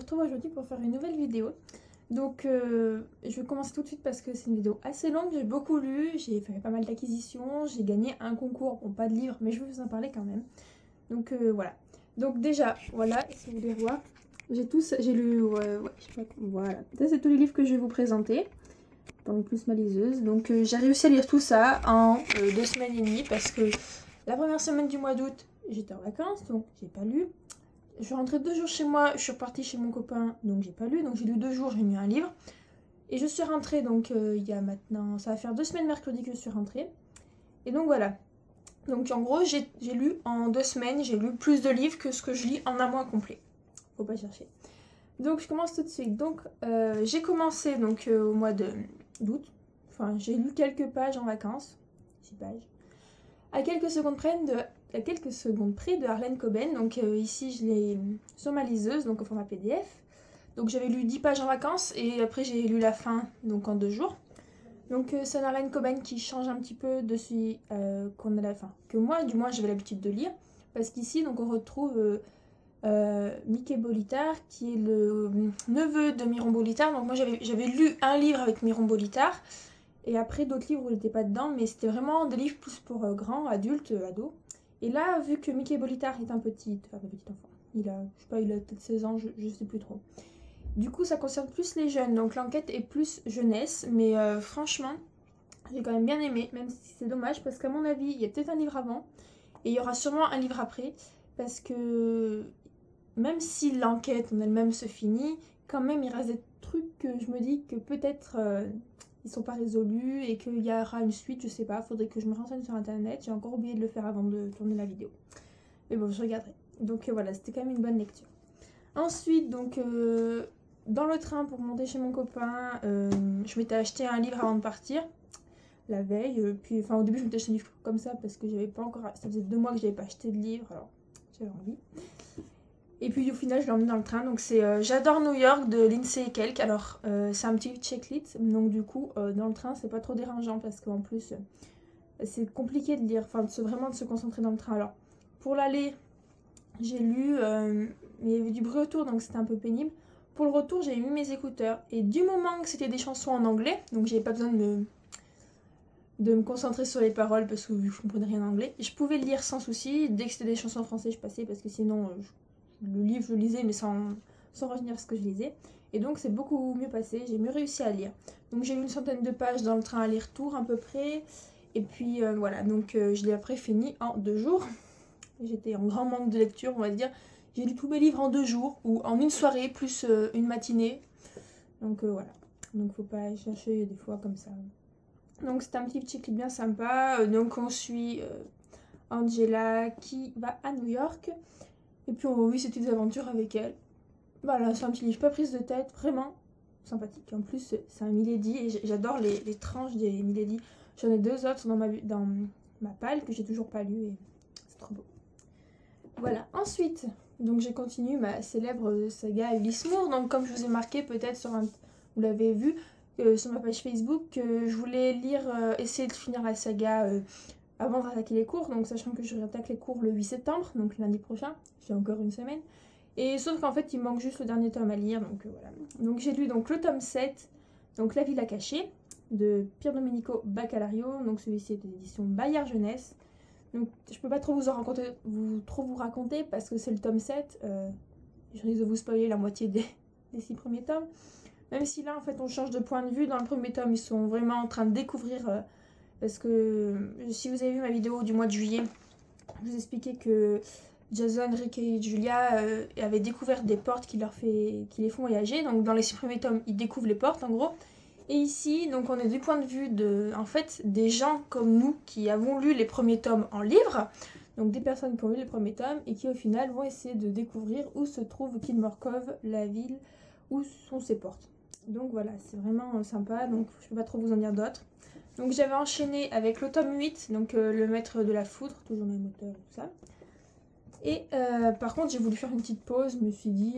retrouve aujourd'hui pour faire une nouvelle vidéo. Donc je vais commencer tout de suite parce que c'est une vidéo assez longue, j'ai beaucoup lu, j'ai fait pas mal d'acquisitions, j'ai gagné un concours, bon pas de livre mais je vais vous en parler quand même. Donc voilà. Donc déjà, voilà, si vous voulez voir, j'ai lu, ouais, je sais pas, voilà. Ça c'est tous les livres que je vais vous présenter. Dans plus ma liseuse. Donc j'ai réussi à lire tout ça en 2 semaines et demie parce que la première semaine du mois d'août, j'étais en vacances, donc j'ai pas lu. Je suis rentrée 2 jours chez moi, je suis repartie chez mon copain, donc j'ai pas lu. Donc j'ai lu 2 jours, j'ai lu un livre. Et je suis rentrée, donc il y a maintenant, ça va faire 2 semaines mercredi que je suis rentrée. Et donc voilà. Donc en gros, j'ai lu en 2 semaines, j'ai lu plus de livres que ce que je lis en un mois complet. Faut pas chercher. Donc je commence tout de suite. Donc j'ai commencé donc au mois d'août. Enfin, j'ai lu quelques pages en vacances. 6 pages. À quelques secondes près de Harlan Coben. Donc ici, je l'ai sur ma liseuse, donc au format PDF. Donc j'avais lu 10 pages en vacances et après j'ai lu la fin, donc en 2 jours. Donc c'est un Harlan Coben qui change un petit peu de celui qu'on a la fin. Que moi, du moins, j'avais l'habitude de lire. Parce qu'ici, donc on retrouve Mickey Bolitar, qui est le neveu de Miron Bolitar. Donc moi, j'avais lu un livre avec Miron Bolitar. Et après, d'autres livres où il n'était pas dedans, mais c'était vraiment des livres plus pour grands, adultes, ados. Et là, vu que Mickey Bolitar est un petit enfant, il a peut-être 16 ans, je sais plus trop. Du coup, ça concerne plus les jeunes, donc l'enquête est plus jeunesse, mais franchement, j'ai quand même bien aimé, même si c'est dommage, parce qu'à mon avis, il y a peut-être un livre avant, et il y aura sûrement un livre après, parce que même si l'enquête en elle-même se finit, quand même, il reste des trucs que je me dis que peut-être ils sont pas résolus et qu'il y aura une suite, je sais pas, faudrait que je me renseigne sur internet, j'ai encore oublié de le faire avant de tourner la vidéo. Mais bon, je regarderai. Donc voilà, c'était quand même une bonne lecture. Ensuite, donc dans le train pour monter chez mon copain, je m'étais acheté un livre avant de partir, la veille. Puis enfin au début je m'étais acheté un livre comme ça parce que j'avais pas encore, ça faisait 2 mois que j'avais pas acheté de livre, alors j'avais envie. Et puis au final je l'ai emmené dans le train, donc c'est J'adore New York de Lindsay Kelk. Alors c'est un petit checklist, donc du coup dans le train c'est pas trop dérangeant parce qu'en plus c'est compliqué de lire, enfin vraiment de se concentrer dans le train. Alors pour l'aller j'ai lu, mais il y avait du bruit autour donc c'était un peu pénible. Pour le retour j'ai mis mes écouteurs et du moment que c'était des chansons en anglais, donc j'avais pas besoin de me concentrer sur les paroles parce que vu que je comprenais rien en anglais, je pouvais le lire sans souci. Dès que c'était des chansons en français je passais parce que sinon le livre je le lisais mais sans retenir ce que je lisais. Et donc c'est beaucoup mieux passé, j'ai mieux réussi à lire. Donc j'ai lu une centaine de pages dans le train aller-retour à peu près. Et puis voilà, donc je l'ai après fini en 2 jours. J'étais en grand manque de lecture, on va dire. J'ai lu tous mes livres en 2 jours, ou en une soirée, plus une matinée. Donc voilà. Donc faut pas chercher des fois comme ça. Donc c'est un petit clip bien sympa. Donc on suit Angela qui va à New York. Et puis on vit ses petites aventures avec elle. Voilà, c'est un petit livre pas prise de tête, vraiment sympathique. En plus c'est un Milady et j'adore les tranches des Milady. J'en ai 2 autres dans ma palle que j'ai toujours pas lu et c'est trop beau. Voilà, ensuite, donc j'ai continué ma célèbre saga Ulysse Moore. Donc comme je vous ai marqué peut-être vous l'avez vu sur ma page Facebook, je voulais lire, essayer de finir la saga avant d'attaquer les cours. Donc sachant que je réattaque les cours le 8 septembre, donc lundi prochain, j'ai encore une semaine. Et sauf qu'en fait il manque juste le dernier tome à lire, donc voilà. Donc j'ai lu donc le tome 7, donc La Villa Cachée, de Pier Domenico Baccalario. Donc celui-ci est de l'édition Bayard Jeunesse. Donc je peux pas trop vous raconter parce que c'est le tome 7. Je risque de vous spoiler la moitié des 6 premiers tomes. Même si là en fait on change de point de vue. Dans le premier tome ils sont vraiment en train de découvrir. Parce que si vous avez vu ma vidéo du mois de juillet, je vous expliquais que Jason, Rick et Julia avaient découvert des portes qui les font voyager. Donc dans les 6 premiers tomes ils découvrent les portes en gros. Et ici, donc on est du point de vue des gens comme nous qui avons lu les premiers tomes en livre, donc des personnes qui ont lu les premiers tomes et qui au final vont essayer de découvrir où se trouve Kilmore Cove, la ville, où sont ses portes. Donc voilà, c'est vraiment sympa, donc je ne peux pas trop vous en dire d'autres. Donc j'avais enchaîné avec le tome 8, donc le maître de la foudre, toujours le même auteur et tout ça. Et par contre j'ai voulu faire une petite pause, je me suis dit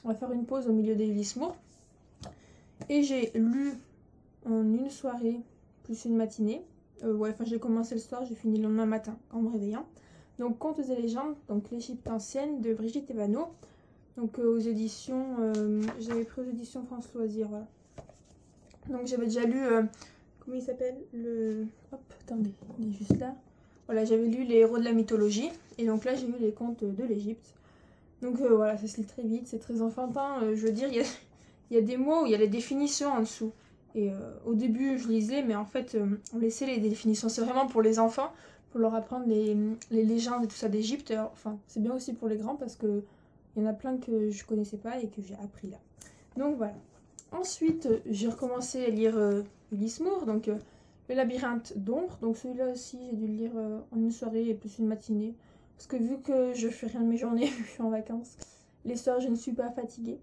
on va faire une pause au milieu des Ulysse Moore. Et j'ai lu en une soirée, plus une matinée. J'ai commencé le soir, j'ai fini le lendemain matin en me réveillant. Donc Contes et légendes, donc l'Égypte ancienne de Brigitte Evano. Donc aux éditions, j'avais pris aux éditions France Loisirs, voilà. Donc j'avais déjà lu, comment il s'appelle, hop, attendez, il est juste là. Voilà, j'avais lu les héros de la mythologie, et donc là j'ai lu les contes de l'Égypte. Donc voilà, ça se lit très vite, c'est très enfantin, je veux dire, il y a des mots où il y a les définitions en dessous. Et au début je lisais, mais en fait on laissait les définitions, c'est vraiment pour les enfants, pour leur apprendre les légendes et tout ça d'Égypte. Enfin, c'est bien aussi pour les grands parce que il y en a plein que je connaissais pas et que j'ai appris là. Donc voilà. Ensuite, j'ai recommencé à lire Ulysse Moore, donc Le labyrinthe d'ombre. Donc celui-là aussi, j'ai dû le lire en une soirée et plus une matinée. Parce que vu que je fais rien de mes journées, vu que je suis en vacances, les soirs je ne suis pas fatiguée.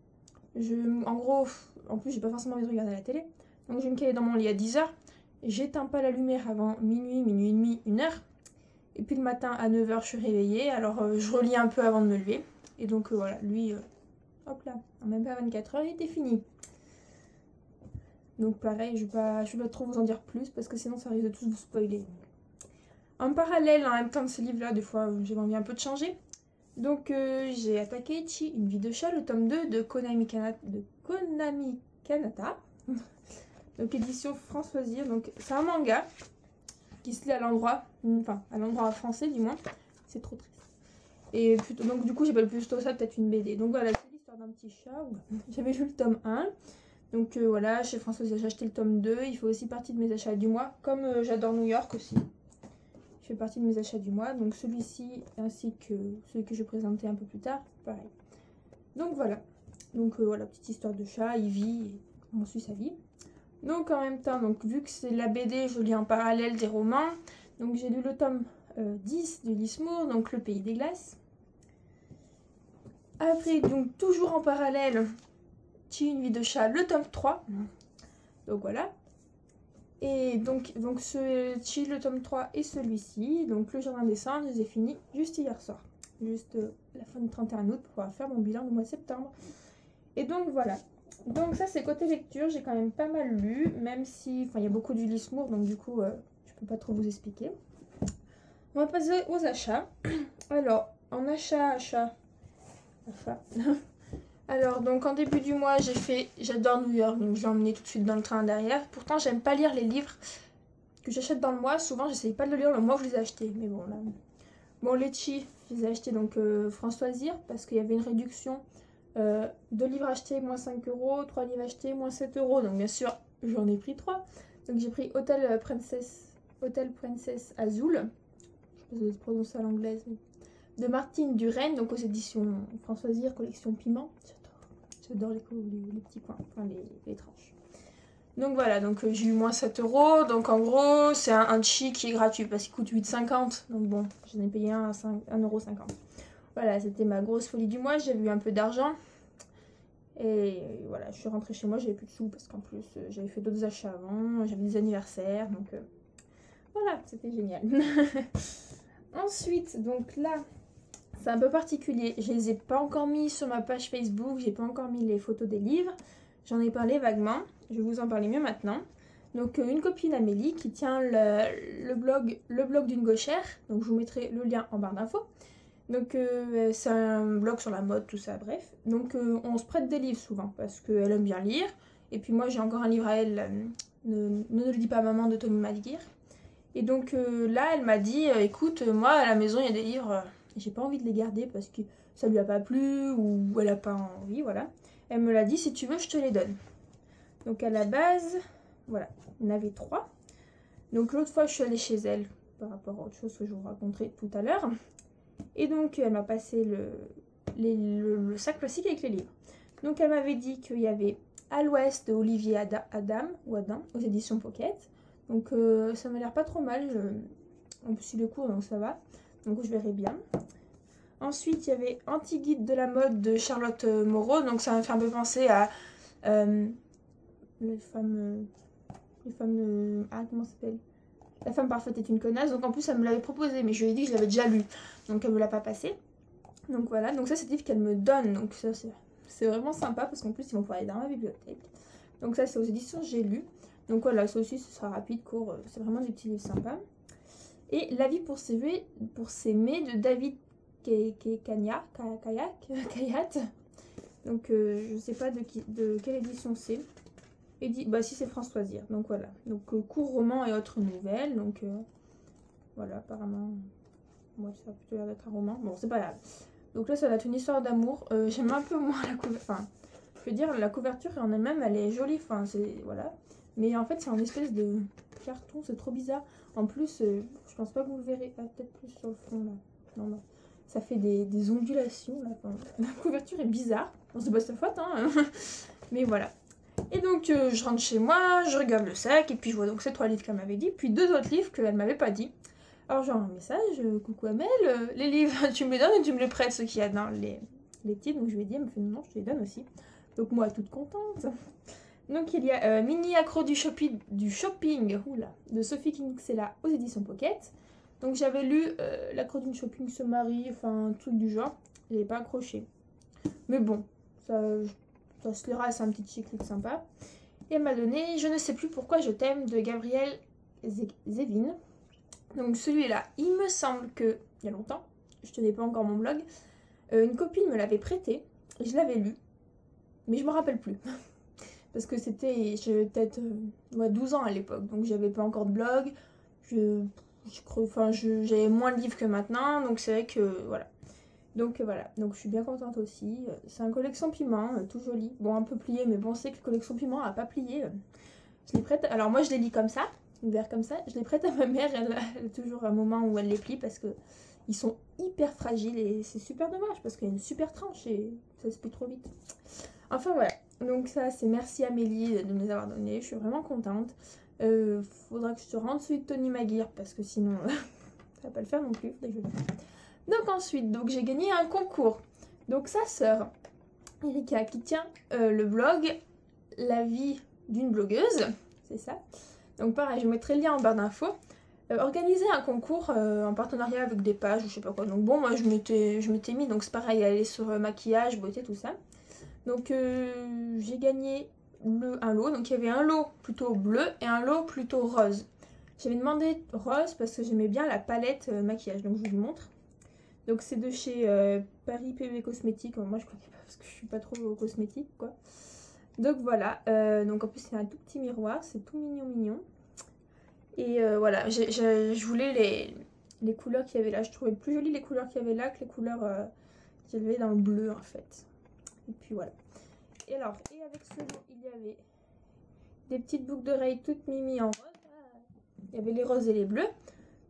En gros, en plus j'ai pas forcément envie de regarder la télé. Donc je vais me caler dans mon lit à 10h. J'éteins pas la lumière avant minuit, minuit et demi, 1h. Et puis le matin à 9h je suis réveillée. Alors je relis un peu avant de me lever. Et donc voilà, lui, hop là, en même pas 24 heures, il était fini. Donc pareil, je vais pas trop vous en dire plus parce que sinon ça risque de tous vous spoiler. En parallèle, en même temps de ce livre-là, des fois j'ai envie un peu de changer. Donc j'ai attaqué Ichi, une vie de chat, le tome 2 de Konami Kanata. Donc édition France Loisirs. Donc c'est un manga qui se lit à l'endroit, enfin à l'endroit français du moins. C'est trop triste. Et plutôt, donc du coup j'appelle plutôt ça peut-être une BD. Donc voilà, c'est l'histoire d'un petit chat. J'avais lu le tome 1. Donc voilà, chez France Loisirs j'ai acheté le tome 2. Il fait aussi partie de mes achats du mois. Comme j'adore New York aussi. Il fait partie de mes achats du mois. Donc celui-ci ainsi que celui que je vais présenter un peu plus tard. Pareil. Donc voilà. Donc voilà, petite histoire de chat. Il vit et on suit sa vie. Donc en même temps, donc, vu que c'est la BD, je lis en parallèle des romans. Donc j'ai lu le tome 10 de Ulysse Moore, donc Le Pays des Glaces. Après, donc toujours en parallèle, Chi, une vie de chat, le tome 3. Donc voilà. Et donc ce Chi, le tome 3 et celui-ci, donc Le Jardin des Cendres, je les ai finis juste hier soir. Juste la fin du 31 août pour pouvoir faire mon bilan du mois de septembre. Et donc voilà. Donc ça c'est côté lecture, j'ai quand même pas mal lu, même si, enfin il y a beaucoup d'Ulysse Moore, donc du coup je peux pas trop vous expliquer. On va passer aux achats. Alors, en achat. Alors, donc en début du mois, j'adore New York, donc je l'ai emmené tout de suite dans le train derrière. Pourtant, j'aime pas lire les livres que j'achète dans le mois. Souvent, j'essaye pas de le lire le mois où je les ai achetés. Mais bon, là. Bon, les Chi, je les ai achetés donc France Loisirs parce qu'il y avait une réduction. 2 livres achetés, moins 5 €. 3 livres achetés, moins 7 €. Donc, bien sûr, j'en ai pris 3. Donc, j'ai pris Hotel Princess Azul. Je sais pas si je prononce ça à l'anglaise. De Martine Duren, donc aux éditions France Loisirs, collection piment. J'adore les petits coins, enfin les tranches. Donc voilà, donc j'ai eu moins 7 €. Donc en gros, c'est un Chi qui est gratuit parce qu'il coûte 8,50 €. Donc bon, j'en ai payé un à 1,50 €. Voilà, c'était ma grosse folie du mois. J'avais eu un peu d'argent. Et voilà, je suis rentrée chez moi, j'avais plus de sous parce qu'en plus, j'avais fait d'autres achats avant. J'avais des anniversaires, donc voilà, c'était génial. Ensuite, donc là, c'est un peu particulier. Je les ai pas encore mis sur ma page Facebook. J'ai pas encore mis les photos des livres. J'en ai parlé vaguement. Je vais vous en parler mieux maintenant. Donc une copine Amélie qui tient le blog d'une gauchère. Donc je vous mettrai le lien en barre d'infos. Donc c'est un blog sur la mode, tout ça, bref. Donc on se prête des livres souvent parce qu'elle aime bien lire. Et puis moi j'ai encore un livre à elle, ne le dis pas à maman de Tommy Malguir. Et donc là elle m'a dit, écoute, moi à la maison il y a des livres... J'ai pas envie de les garder parce que ça lui a pas plu ou elle a pas envie, voilà. Elle me l'a dit, si tu veux, je te les donne. Donc à la base, voilà, il y en avait 3. Donc l'autre fois, je suis allée chez elle par rapport à autre chose que je vous raconterai tout à l'heure. Et donc elle m'a passé le sac plastique avec les livres. Donc elle m'avait dit qu'il y avait À l'Ouest de Olivier Adam aux éditions Pocket. Donc ça m'a l'air pas trop mal. En plus il est court donc ça va. Donc je verrai bien. Ensuite, il y avait Anti-guide de la mode de Charlotte Moreau. Donc ça m'a fait un peu penser à les femmes comment ça s'appelle? La femme parfaite est une connasse. Donc en plus, elle me l'avait proposé, mais je lui ai dit que je l'avais déjà lu. Donc elle me l'a pas passé. Donc voilà. Donc ça, c'est le livre qu'elle me donne. Donc ça, c'est vraiment sympa parce qu'en plus, ils vont pouvoir aller dans ma bibliothèque. Donc ça, c'est aux éditions J'ai lu. Donc voilà, ça aussi, ce sera rapide, court. C'est vraiment des petits livres sympas. Et La vie pour s'aimer de David Kayat. Donc je sais pas de quelle édition c'est. Bah si, c'est Françoisir, donc voilà. Donc court roman et autres nouvelles, donc voilà, apparemment, moi ça a plutôt l'air d'être un roman, bon c'est pas grave. Donc là ça va être une histoire d'amour, j'aime un peu moins la couverture, enfin, je veux dire la couverture en elle-même elle est jolie, enfin c'est, voilà. Mais en fait c'est en espèce de carton, c'est trop bizarre. En plus, je pense pas que vous le verrez, peut-être plus sur le fond là, non. Ça fait des ondulations là, enfin, la couverture est bizarre, bon c'est pas sa faute hein, mais voilà. Et donc je rentre chez moi, je regarde le sac et puis je vois donc ces 3 livres qu'elle m'avait dit, puis 2 autres livres qu'elle m'avait pas dit. Alors j'ai un message, coucou Amel, les livres tu me les donnes et tu me les prêtes ceux qu'il y a dans les titres. Donc je lui ai dit, elle me fait non, je te les donne aussi. Donc moi toute contente. Donc il y a Mini accro du shopping, oula, de Sophie Kinsella aux éditions Pocket. Donc j'avais lu l'accro du shopping se marie, enfin un truc du genre, j'avais pas accroché. Mais bon, ça se lira, c'est un petit chic-lic sympa. Et elle m'a donné Je ne sais plus pourquoi je t'aime de Gabriel Zevin. Donc celui-là, il me semble que, il y a longtemps, je tenais pas encore mon blog, une copine me l'avait prêté, et je l'avais lu, mais je me rappelle plus. Parce que c'était, j'avais peut-être 12 ans à l'époque, donc j'avais pas encore de blog, j'avais moins de livres que maintenant, donc c'est vrai que, voilà. Donc voilà, donc je suis bien contente aussi. C'est un collection piment, tout joli. Bon, un peu plié, mais bon, c'est que collection piment a pas plié. Je les prête. Alors moi, je les lis comme ça, ouvert comme ça. Je les prête à ma mère, elle a toujours un moment où elle les plie parce que ils sont hyper fragiles et c'est super dommage parce qu'il y a une super tranche et ça se plie trop vite. Enfin voilà, donc ça c'est merci Amélie de nous avoir donné, je suis vraiment contente. Faudra que je te rende celui de Tony Maguire parce que sinon ça va pas le faire non plus. Donc ensuite, j'ai gagné un concours. Donc sa sœur, Erika, qui tient le blog La vie d'une blogueuse, c'est ça. Donc pareil, je mettrai le lien en barre d'infos. Organiser un concours en partenariat avec des pages ou je sais pas quoi. Donc bon, moi je m'étais mis, donc c'est pareil, aller sur maquillage, beauté, tout ça. Donc j'ai gagné un lot. Donc il y avait un lot plutôt bleu et un lot plutôt rose. J'avais demandé rose parce que j'aimais bien la palette maquillage, donc je vous le montre. Donc c'est de chez Paris PV Cosmétiques. Moi je connais pas parce que je suis pas trop cosmétique quoi. Donc voilà, donc en plus c'est un tout petit miroir, c'est tout mignon. Et voilà, je voulais les couleurs qu'il y avait là. Je trouvais plus jolies les couleurs qu'il y avait là que les couleurs qu'il y avait dans le bleu en fait. Et puis voilà. Et alors, avec ce lot, il y avait des petites boucles d'oreilles toutes mimi en rose. Il y avait les roses et les bleus.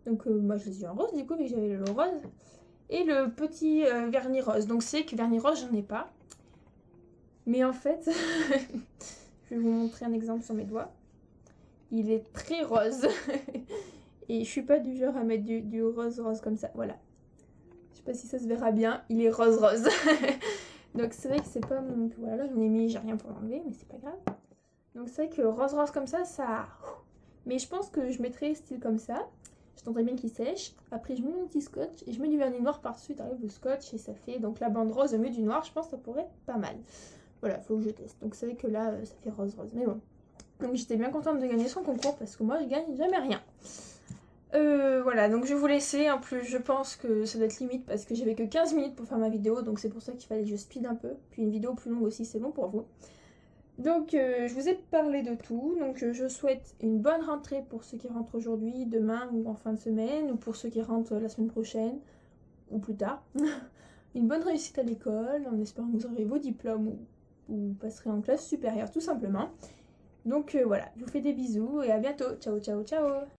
Donc moi je les ai eu en rose du coup, mais j'avais le lot rose. Et le petit vernis rose. Donc c'est que vernis rose, j'en ai pas. Mais en fait, je vais vous montrer un exemple sur mes doigts. Il est très rose. Et je suis pas du genre à mettre du rose comme ça. Voilà. Je sais pas si ça se verra bien. Il est rose. Donc c'est vrai que c'est pas mon... Voilà, là j'en ai mis, j'ai rien pour l'enlever, mais c'est pas grave. Donc c'est vrai que rose comme ça, ça... Mais je pense que je mettrai style comme ça. J'attendrai bien qu'il sèche. Après je mets mon petit scotch et je mets du vernis noir par-dessus. T'arrives le scotch et ça fait... Donc la bande rose au milieu du noir, je pense que ça pourrait être pas mal. Voilà, faut que je teste. Donc c'est vrai que là, ça fait rose. Mais bon. Donc j'étais bien contente de gagner son concours parce que moi je gagne jamais rien. Voilà, donc je vais vous laisser. En plus, je pense que ça doit être limite parce que j'avais que 15 minutes pour faire ma vidéo. Donc c'est pour ça qu'il fallait que je speed un peu. Puis une vidéo plus longue aussi, c'est long pour vous. Donc je vous ai parlé de tout. Donc je souhaite une bonne rentrée pour ceux qui rentrent aujourd'hui, demain ou en fin de semaine. Ou pour ceux qui rentrent la semaine prochaine ou plus tard. Une bonne réussite à l'école en espérant que vous aurez vos diplômes ou passerez en classe supérieure tout simplement. Donc voilà, je vous fais des bisous et à bientôt. Ciao.